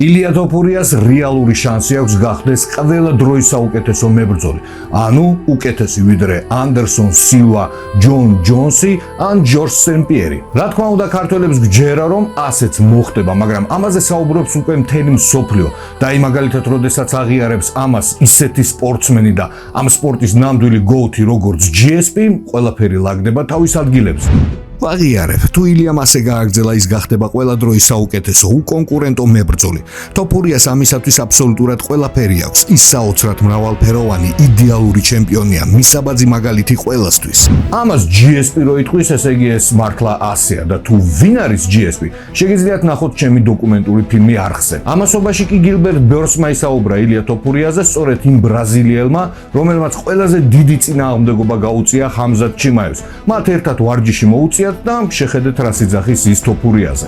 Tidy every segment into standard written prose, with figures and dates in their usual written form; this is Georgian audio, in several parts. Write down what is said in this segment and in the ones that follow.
ილია ტოპურიას რეალური შანსი აქვს გახდეს ყველა დროის საუკეთესო მებრძოლი. ანუ უკეთესი ვიდრე ანდერსონ სილვა, ჯონ ჯონსი ან ჯორჯ სენ-პიერი. რა თქმა უნდა, ქართველებს გჯერა რომ ასეც მოხდება, მაგრამ ამაზე საუბრობს უკვე მთელი მსოფლიო და აი მაგალითად, როდესაც აღიარებს ამას ისეთი სპორტსმენი და ამ სპორტის ნამდვილი გოუთი როგორც GSP, ყველაფერი ლაგდება თავის ადგილებზე. ვაღიარებ, თუ ილიამ ასე გააგრძელა, ის გახდება ყველა დროის საუკეთესო უკონკურენტო მებრძოლი. ტოპურიას ამისათვის აბსოლუტურად ყველაფერი აქვს. ის საოცრად მრავალფეროვანი, იდეალური ჩემპიონია, მისაბაძი მაგალითი ყველასთვის. ამას GSP რო იტყვის, ესე იგი ეს მართლა ასეა და თუ ვინ არის GSP, შეგიძლიათ ნახოთ ჩემი დოკუმენტური ფილმი არხზე. ამასობაში კი გილბერტ ბერსმა ისაუბრა ილია ტოპურიაზე, სწორედ იმ ბრაზილიელმა, რომელმაც ყველაზე დიდი წინააღმდეგობა გაუწია ხამზატ ჩიმაევს. მათ ერთად ვარჯიში მოუწია და შეხედეთ რა სიძახის ის ტოპურიაზე.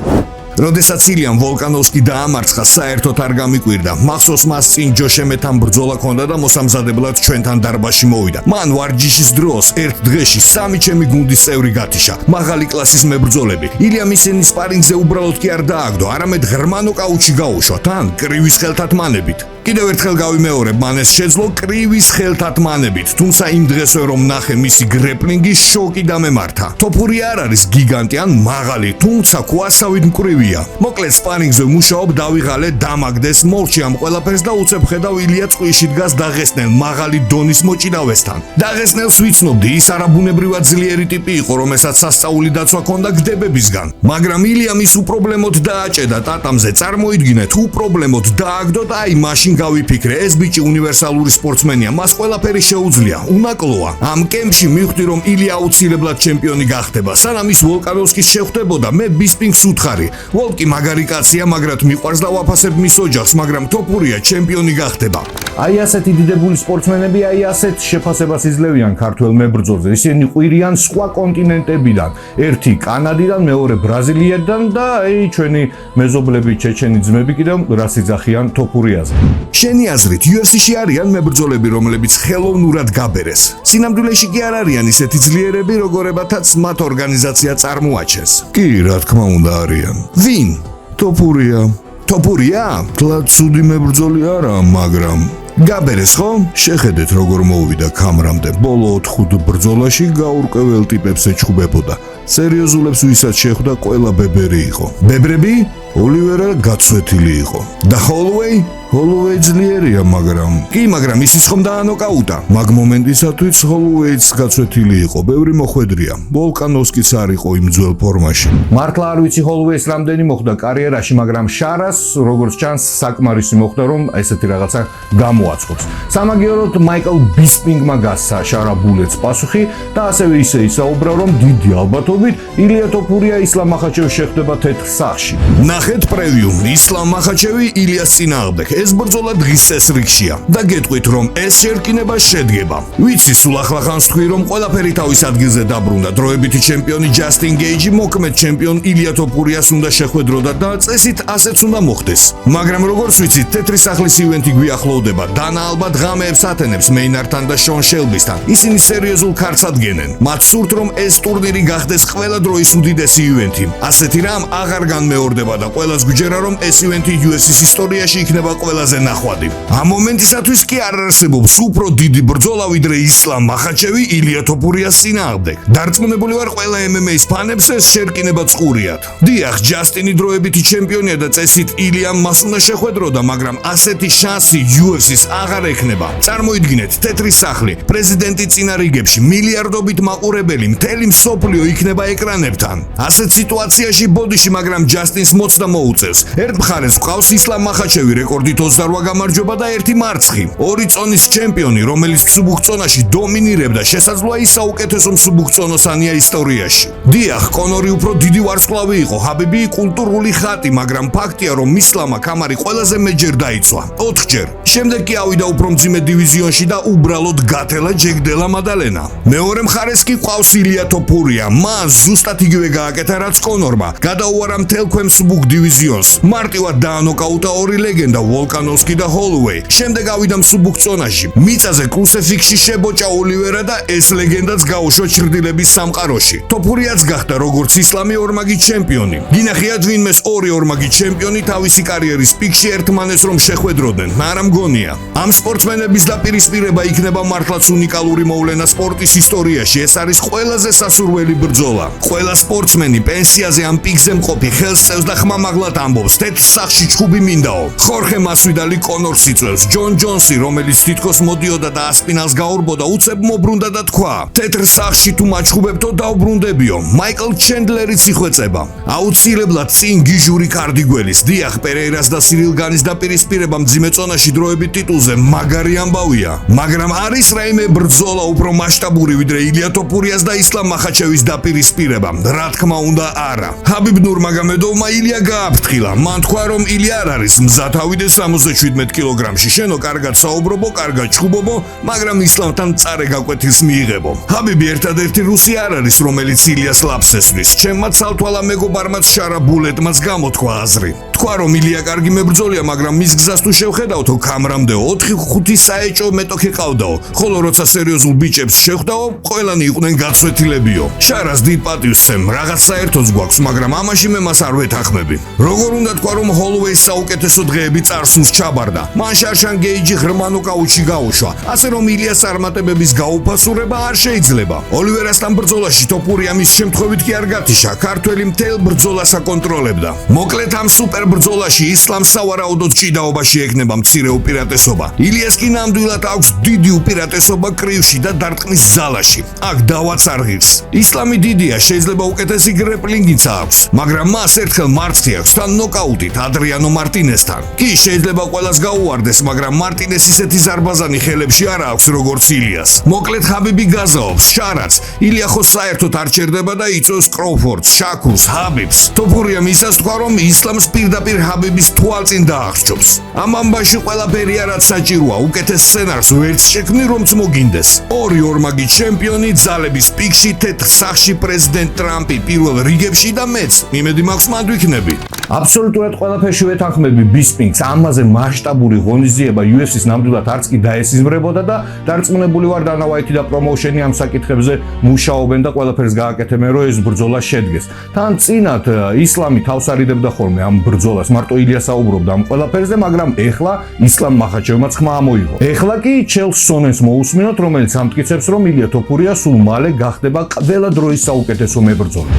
როდესაც ილიამ ვოლკანოვსკი დაამარცხა, საერთოდ არ გამიკვირდა. მახსოვს, მას წინ ჯოშემეთან ბრძოლა ჰქონდა და მოსამზადებლად ჩვენთან დარბაზში მოვიდა. მან ვარჯიშის დროს ერთ დღეში 3 ჩემი გუნდის წევრი გათიშა. მაღალი კლასის მებრძოლები. ილიამ ისინი სპარინგზე უბრალოდ კი არ დააგდო, არამედ ღრმა ნოკაუტში გაუშვა, თან კრივის ხელთათმანებით. კიდევ ერთხელ გავიმეორებ, მან ეს შეძლო კრივის ხელთათმანებით, თუმცა იმ დღესვე რომ ნახე მისი გრეპლინგი, შოკი დამემართა. ტოპურია არ არის გიგანტი ან მაღალი, თუმცა ქვასავით მკვრივია. მოკლედ სპარინგზე მუშაობ, დავიღალე, დამაგდეს, მორჩი ამ ყველაფერს და უცებ ხედავ ილია წვიში დგას დაღესნელ მაღალი დონის მოჭიდავესთან. დაღესნელს ვიცნობდი, ის არაბუნებრივად ძლიერი ტიპი იყო, რომელსაც სასწაული დაცვა ჰქონდა გდებებისგან. მაგრამ ილიამ ის უპრობლემოდ დააჭედა ტატამზე, წარმოიდგინეთ, უპრობლემოდ დააგდო და აი მაშინ გავიფიქრე, ეს ბიჭი უნივერსალური სპორტსმენია, მას ყველაფერი შეუძლია, უნაკლოა. ამ კემპში მივხვდი რომ ილია აუცილებლად ჩემპიონი გახდება. სანამ ის ვოლკანოვსკის შეხვდებოდა, მე ბისპინგს უთხარი. ვოლკი მაგარი კაცია, მაგრამ მიყვარს და ვაფასებ მის ოჯახს, მაგრამ ტოპურია ჩემპიონი გახდება. აი ასეთი დიდებული სპორტსმენები აი ასეთ შეფასებას იძლევიან ქართველ მებრძოლზე. ისინი ყვირიან სხვა კონტინენტებიდან, ერთი კანადიდან, მეორე ბრაზილიიდან და აი ჩვენი მეზობლები ჩეჩენი ძმები კიდევ რას იძახიან ტოპურიაზე. შენი აზრით, UFC-ში არიან მებრძოლები, რომლებიც ხელოვნურად გაბერეს? სინამდვილეში კი არ არიან ისეთი ძლიერები, როგორებათაც მათ ორგანიზაცია წარმოაჩენს. კი, რა თქმა უნდა არიან. ვინ? ტოპურია. ტოპურია? თლად ცუდი მებრძოლი არა, მაგრამ გაბერეს ხო? შეხედეთ როგორ მოვიდა კამრამდე. ბოლო 4 ბრძოლაში გაურკვეველ ტიპებს ეჩხუბებოდა. სერიოზულებს ვისაც შეხვდა, ყველა ბებერი იყო. ბებრები? ოლივერა გაცვეთილი იყო. და ჰოლუეი ძლიერია, მაგრამ ისიც ხომ დაანოკაუტა. მაგ მომენტისათვის ჰოლუეიც გაცვეთილი იყო, ბევრი მოხვედრია. ვოლკანოვსკიც არ იყო იმ ძველ ფორმაში. მართლა არ ვიცი ჰოლუეის რამდენი მოხდა კარიერაში, მაგრამ შარას, როგორც ჩანს, საკმარისი მოხდა, რომ ესეთი რაღაცა გამოაცხობს. სამაგიეროდ მაიკლ ბისპინგმა გასცა შარა ბულეთს პასუხი და ასევე ისე ისაუბრა, რომ დიდი ალბათობით ილია ტოპურია ისლამ მახაჩევს შეხვდება თეთრ სახლში. ნახეთ პრევიუ, ისლამ მახაჩევი ილიას წინააღმდეგ. ეს ბრძოლა დღის წესრიგშია და გეტყვით რომ ეს შერკინება შედგება. ვიცი, სულ ახლახანს თქვი რომ ყველაფერი თავის ადგილზე დაბრუნდა. დროებითი ჩემპიონი ჯასტინ გეიჯი მოქმედ ჩემპიონ ილია ტოპურიას უნდა შეხვედროდა და წესით ასეც უნდა მოხდეს. მაგრამ როგორც ვიცით, თეთრი სახლის ივენთი გვიახლოვდება. დანა ალბათ ღამეებს ათენებს მეინართან და შონ შელბისთან. ისინი სერიოზულ ქარts ადგენენ. მათ სურთ რომ ეს ტურნირი გახდეს ყველა დროის უდიდესი ივენთი. ასეთი რამ აღარ განმეორდება და ყველას გვჯერა რომ ეს ივენთი UFC-ის ისტორიაში იქნება ყველაზე ნახვადი. ამ მომენტისათვის კი არ არსებობს უფრო დიდი ბრძოლა ვიდრე ისლამ მახაჩევი ილია ტოპურიას წინააღმდეგ. დარწმუნებული ვარ ყველა MMA-ის ფანებს ეს შერკინება წყურიათ. დიახ, ჯასტინი დროებითი ჩემპიონია და წესით ილიამ მას უნდა შეხვედროდა, მაგრამ ასეთი შანსი UFC-ს აღარ ექნება. წარმოიდგინეთ, თეთრი სახლი, პრეზიდენტი წინა რიგებში, მილიარდობით მაყურებელი, მთელი მსოფლიო იქნება ეკრანებთან. ასეთ სიტუაციაში ბოდიში, მაგრამ ჯასტინს მოცდა მოუწევს. ერთ მხარეს ყავს ისლამ მახაჩევი, რეკორდით 28 გამარჯვება და 1 მარცხი. 2 წონის ჩემპიონი, რომელიც მსუბუქწონაში დომინირებდა, შესაძლოა ის საუკეთესო მსუბუქწონოსანია ისტორიაში. დიახ, კონორი უფრო დიდი ვარსკვლავი იყო, ჰაბიბი კულტურული ხატი, მაგრამ ფაქტია, რომ ისლამა კამარი ყველაზე მეჯერ დაიცვა. 4ჯერ. შემდეგ კი ავიდა უფრო მძიმე დივიზიონში და უბრალოდ გათელა ჯეგდელა მადალენა. მეორე მხარეს კი ყავს ილია ტოპურია. მას ზუსტად იგივე გააკეთა, რაც კონორმა. გადაუარა მთელ ქვემსუბუქ დივიზიონს. მარტივად დაანოკაუტა 2 ლეგენდა, ვოლკანოვსკი და ჰოლუეი. შემდეგ ავიდა მსუბუქ წონაში. მიწაზე კრუსიფიქსში შებოჭა ოლივერა და ეს ლეგენდაც გაუშვა ჩრდილების სამყაროში. თოფურიაც გახდა როგორც ისლამი ორმაგი ჩემპიონი. გინახიათ ვინმეს ორი ორმაგი ჩემპიონი თავისი კარიერის პიკში ერთმანეთს რომ შეხვედროდნენ, მაგრამ მგონია. ამ სპორტსმენების დაპირისპირება იქნება მართლაც უნიკალური მოვლენა სპორტის ისტორიაში. ეს არის ყველაზე სასურველი ბრძოლა. ყველა სპორტსმენი პენსიაზე ამ პიკზე მყოფი ხელს წევს და ხმამაღლად ამბობს: თეთრ სახში ჩხუბი მინდაო. ხორხე მასვიდალი კონორს იწვევს. ჯონ ჯონსი, რომელიც თითქოს მოდიოდა და ასპინალს გაურბოდა, უცებ მობრუნდა და თქვა: თეთრ სახში თუ მაჩხუბებთო დავბრუნდებიო. მაიკლ ჩენდლერიც იხვეწება. აუცილებლად წინ გიჟური კარდიგველის, დიახ პერეირას და სირილ განის დაპირისპირება მძიმე წონაში დროებით ტიტულზე მაგარი ამბავია. მაგრამ არის რაიმე ბრძოლა უფრო მასშტაბური ვიდრე ილია თოფურიას და ისლამ მახაჩევის დაპირისპირება? რა თქმა უნდა არა. ჰაბიბ ნურმაგომედოვმა ილია გააფრთხილა. მან თქვა რომ ილია არ არის მზად ავიდეს 77 კილოგრამში. შენო კარგად საუბრობო, კარგად ჩხუბობო, მაგრამ ისლამთან წარე გაკვეთილს მიიღებო. ჰაბიბი ერთადერთი რუსი არ არის, რომელიც ილიას ლაფს ესვრის. ჩემმა ცალთვალა მეგობარმაც შარა ბულეტმაც გამოთქვა აზრი. თქვა რომ ილია კარგი მებრძოლია, მაგრამ მის გზას თუ შევხედავთო, კამრამდე 4-5 საეჭო მეტოქი ყავდაო, ხოლო როცა სერიოზულ ბიჭებს შევხვდაო, ყველანი იყვნენ გაცვეთილებიო. შარას დიდ პატივს ვცემ, რაღაც საერთოც გვაქვს, მაგრამ ამაში მე მას არ ვეთანხმები. როგორ უნდა თქვა რომ ჰოლუეის საუკეთესო დღეები წარსულს ჩაბარდა. მან შარშან გეიჯი ღრმა ნოკაუტში გაუშვა. ასე რომ ილიას წარმატებების გაუფასურება არ შეიძლება. ოლივერასთან ბრძოლაში თოფურია მის შემთხვევით კი არ გათიშა. ქართველი მთელ ბრძოლას აკონტროლებდა. მოკლედ ამ სუპერ ბრძოლაში ისლამს სავარაუდოდ ჭიდაობაში ექნება მცირე უპირატესობა. ილიას კი ნამდვილად აქვს დიდი უპირატესობა კრივში და დარტყმის ზალაში. აქ დავაც არ ღირს. ისლამი დიდია, შეიძლება უკეთესი გრეპლინგიც აქვს, მაგრამ მას ერთხელ მარცხი აქვს თან ნოკაუტით ადრიანო მარტინესთან. კი შეიძლება ყველას გაუვარდეს, მაგრამ მარტინეს ისეთი ზარბაზანი ხელებში არ აქვს როგორც ილიას. მოკლედ ჰაბიბი გაზაობს, შარაც. ილია ხო საერთოდ არ ჩერდება და იწვევს კროუფორდს, შაკურს, ჰაბიბს. თოფურიამ ისაც თქვა რომ ისლამს პირდაპირ ჰაბიბის თვალწინ დაახსჯობს. ამ ამბაში ყველაფერი არაც საჭიროა, უკეთეს სცენარს ვერც შექმნი რომც მოგინდეს. ორი ორმაგი ჩემპიონი ძალების პიკში, თეთრ სახში პრეზიდენტ ტრამპი პირველ რიგებში და მეც იმედი მაქვს მანდ ვიქნები. აბსოლუტურად ყველაფერში ვეთანხმები ბისპინგს. ამაზე მასშტაბური ღონისძიება UFC-ს ნამდვილად არც კი დაესიზმრებოდა და დარწმუნებული ვარ დანა ვაითი და პრომოუშენი ამ საკითხებზე მუშაობენ და ყველაფერს გააკეთებენ რომ ეს ბრძოლა შედგეს. თან წინათ ისლამი თავს არიდებდა ხოლმე ამ ბრძოლას, მარტო ილია საუბრობდა ამ ყველაფერზე, მაგრამ ეხლა ისლამ მახაჩევმაც ხმა ამოიღო. ეხლა კი ჩელ სონენს მოусმინოთ, რომელიც ამტკიცებს რომ ილია თოფურია სულ მალე გახდება ყველა დროის საუკეთესო მებრძოლი.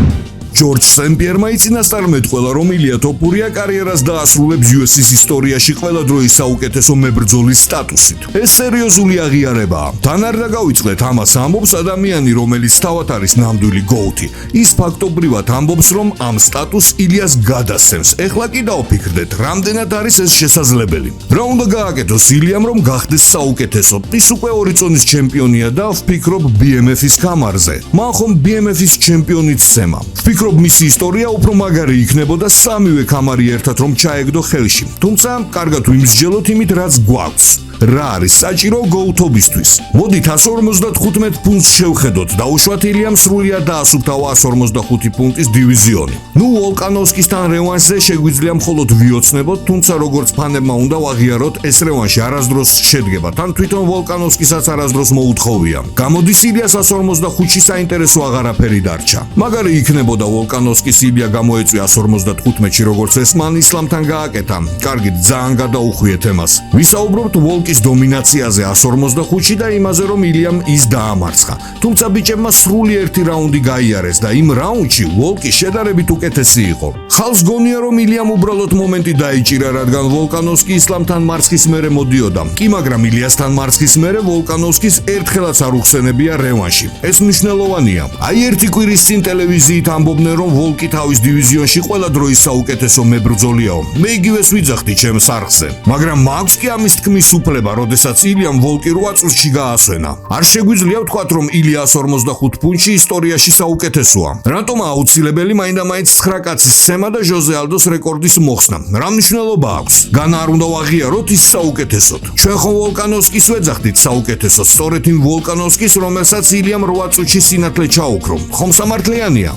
ჯორჯ სენ-პიერმა იწინასწარ მეტყველა რომ ილია თოფურია კარიერას დაასრულებს UFC-ს ისტორიაში ყველა დროის საუკეთესო მებრძოლის სტატუსით. ეს სერიოზული აღიარებაა. თან არ დაგავიწყდეთ, ამას ამბობს ადამიანი, რომელიც თავად არის ნამდვილი გოუთი. ის ფაქტობრივად ამბობს, რომ ამ სტატუსს ილიას გადასცემს. ეხლა კი დავფიქრდეთ, რამდენად არის ეს შესაძლებელი. რა უნდა გააკეთოს ილიამ, რომ გახდეს საუკეთესო? ის უკვე ორი წონის ჩემპიონია და ვფიქრობ BMF-ის კამარზე. მან ხომ BMF-ის ჩემპიონიც სცემა. ვფიქრობ მისი ისტორია უფრო მაგარი იქნებოდა სამივე კამარი ერთად რომ ჩაეგდო ხელში. თუმცა კარგად ვიმსჯელოთ იმით, რაც გვაქვს. რა არის საჭირო გოუთობისთვის? მოდით 155 პუნქტს შევხედოთ. დაუშვათ ილიამ სრულიად დაასუფთა 145 პუნქტის დივიზიონი. ნუ ვოლკანოვსკისთან რევანშზე შეგვიძლია მხოლოდ ვიოცნებოთ, თუმცა როგორც ფანებმა უნდა ვაღიაროთ, ეს რევანში არასდროს შედგება. თან თვითონ ვოლკანოვსკისაც არასდროს მოუთხოვია. გამოდის ილია 145-ში საინტერესო აღარაფერი დარჩა. მაგარი იქნებოდა ვოლკანოვსკის ილია გამოეწვია 155-ში, როგორც ეს მან ისლამთან გააკეთა. კარგით, ძალიან გადაუხვიეთ ემას. ვისაუბრობთ ვოლკის დომინაციაზე 145-ში და იმაზე რომ ილიამ ის დაამარცხა. თუმცა ბიჭებმა სრული ერთი რაუნდი გაიარეს და იმ რაუნდში ვოლკი შედარებით უკეთესი იყო. ხალხს გონია რომ ილიამ უბრალოდ მომენტი დაიჭირა, რადგან ვოლკანოვსკი ისლამთან მარცხის მერე მოდიოდა. კი, მაგრამ ილიასთან მარცხის მერე ვოლკანოვსკის ერთხელაც არ უხსენებია რევანში. ეს მნიშვნელოვანია. აი ერთი კვირის წინ ტელევიზიით ამბობდნენ რომ ვოლკი თავის დივიზიონში ყველა დროის საუკეთესო მებრძოლიაო. მე იგივეს ვიძახდი ჩემს არხზე. მაგრამ მაქვს კი ამის თქმის უფლება, როდესაც ილიამ ვოლკი 8 წუთში გაასვენა. არ შეგვიძლია ვთქვათ რომ ილია 145 პუნქტში ისტორიაში საუკეთესოა. რატომ აუცილებელი მაინდა-მაინც 9 კაცის სცემა და ჟოზე ალდოს რეკორდის მოხსნა? რა მნიშვნელობა აქვს? განა არ უნდა ვაღიაროთ ის საუკეთესოდ. ჩვენ ხომ ვოლკანოვსკის ვეძახდით საუკეთესოდ, სწორედ იმ ვოლკანოვსკის, რომელსაც ილიამ 8 წუთში სინათლე ჩაუქრო. ხომ სამართლიანია?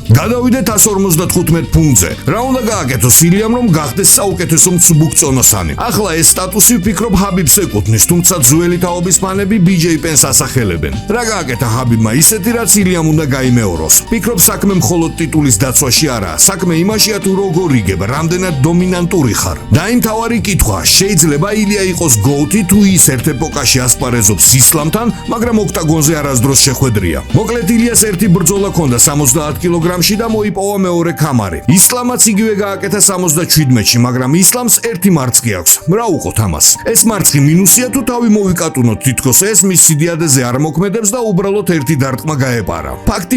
გადავიდეთ 155 ფუნტზე. რა უნდა გააკეთოს ილიამ, რომ გახდეს საუკეთესო მსუბუქწონოსანი? ახლა ეს სტატუსი ვფიქრობ ჰაბიბს ეკუთვნის, თუმცა ძველი თაობის ფანები BJ Penn-ს ასახელებენ. რა გააკეთა ჰაბიბმა ისეთი, რაც ილიამ უნდა გაიმეოროს? ფიქრობ საქმე მხოლოდ ტიტულის დაცვაში არაა, საქმე იმაშია თუ როგორ იგებ, რამდენად დომინანტური ხარ. და იმ თავარი კითხვა, შეიძლება ილია იყოს GOAT-ი თუ ის ერთ ეპოქაში ასპარეზობს ისლამთან, მაგრამ ოქტაგონზე არასდროს შეხვედრია. მოკლედ ილიას ერთი ბრძოლა ჰქონდა 70 კილოგრამში და მოიპოვა მეორე ქამარი. ისლამაც იგივე გააკეთა 77-ში, მაგრამ ისლამს ერთი მარცხი აქვს. რა უყოთ ამას? ეს მარცხი მინუსია თუ თავი მოვიკატუნოთ, თითქოს ეს მის სიდიადეზე არ მოქმედებს და უბრალოდ ერთი დარტყმა გაეპარა.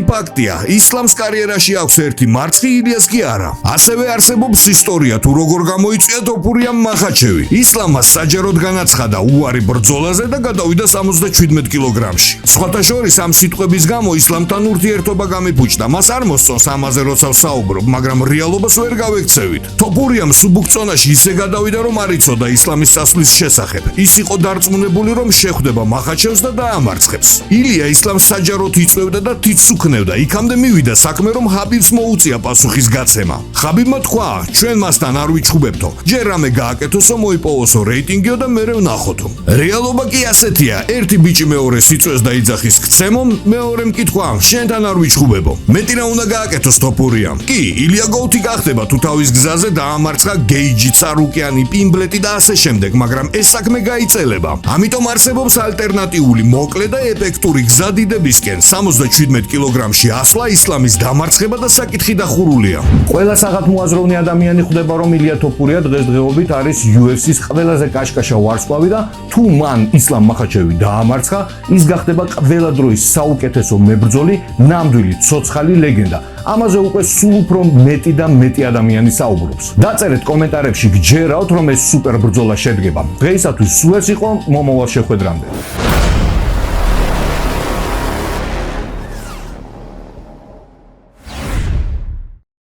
ფაქტია, ისლამს კარიერაში აქვს ერთი მარცხი, ილიას კი არა. ასევე არსებობს ისტორია თუ როგორ გამოიწვია ტოპურიამ მახაჩევი. ისლამმა საჯაროდ განაცხადა უარი ბრძოლაზე და გადავიდა 77 კილოგრამში. სხვათა შორის ამ სიტყვების გამო ისლამთან ურთიერთობა გამიფუჭდა. მას არ მოსწონს ამაზე როცა ვსაუბრობ, მაგრამ რეალობას ვერ გავექცევით. ტოპურიამ სუბუქწონაში ისე გადავიდა, რომ არ იცოდა ისლამის წასვლის შესახებ. ის იყო დარწმუნებული, რომ შეხვდება მახაჩევს და დაამარცხებს. ილია ისლამს საჯაროდ იწვევდა და თითს უქნევდა. იქამდე მივიდა საქმე, რომ ჰაბიბს მოუწია პასუხის გაცემა. ჰაბიბმა თქვა, ჩვენ მასთან არ ვიჩხუბებთო. ჯერ რამე გააკეთოსო, მოიპოვოსო რეიტინგიო და მერე ვნახოთო. რეალობა კი ასეთია, ერთი ბიჭი მეორეს იწვევს და იძახის გცემო, მეორემ კი თქვა, შენთან არ ვიჩხუბებო. მეტი რა უნდა გააკეთოს ტოპურიამ? კი, ილია GOAT-ი გახდება თუ თავის გზაზე დაამარცხა გეიჯი, ცარუკიანი, პიმბლეტი და ასე შემდეგ, მაგრამ ეს საქმე გაიწელება. ამიტომ არსებობს ალტერნატიული მოკლე და ეფექტური გზა დიდებისკენ. 77 კილოგრამში ასვლა, ისლამის დამარცხება და საკითხი დახურულია. ყველა საღათმოაზროვნე ადამიანი ხვდება, რომ ილია ტოპურია დღესდღეობით არის UFC-ს ყველაზე კაშკაშა ვარსკვლავი და თუ მან ისლამ მახაჩევი დაამარცხა, ის გახდება ყველა დროის საუკეთესო მებრძოლი, ნამდვილი ცოცხალი ლეგენდა. ამაზე უკვე სულ უფრო მეტი და მეტი ადამიანი საუბრობს. დაწერეთ კომენტარებში, გჯერავთ, რომ ეს სუპერ ბრძოლა შედგება. დღეისათვის სულ ეს იყო, მომავალ შეხვედრამდე.